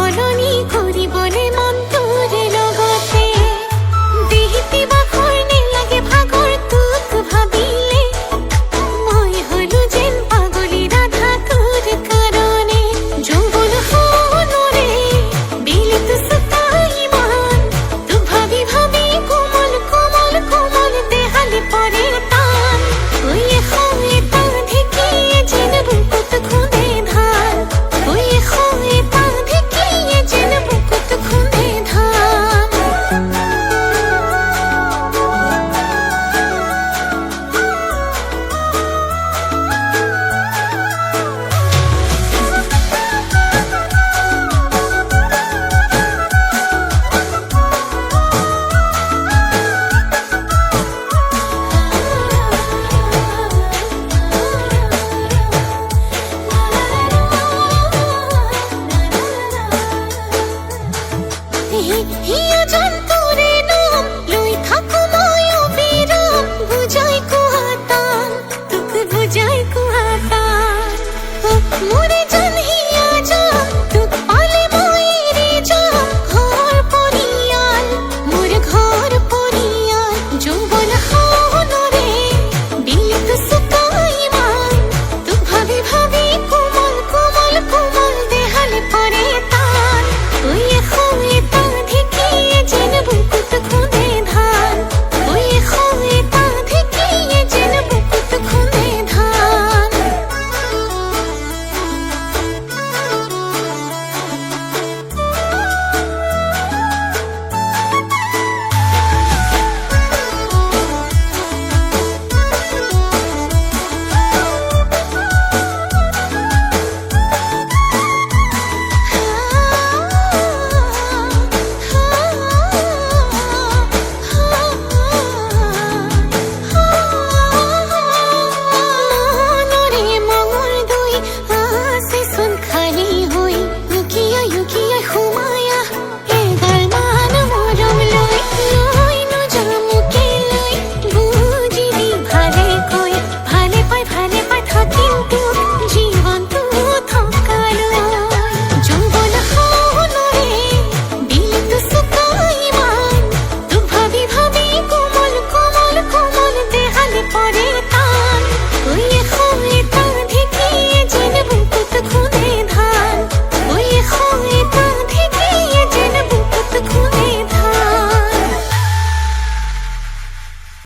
সলনি করি বলে মন তোর লগতে দেহিতে বা খরনে লাগে ভাগর তুক ভাবিলে মই হলু যেন পাগলি রাধা তোর কারণে যৌবন হনরে দিলে তো সতাই মান তু ভাবি ভাবি কোমল কোমল কোমল দেহালে পরে টান ওই হয়ে তা ঢেকিয়ে যেন বুকুত খুঁদে ধান ওই হয়ে তা ঢেকিয়ে যেন বুকুত খুঁদে ধান হিয়া জান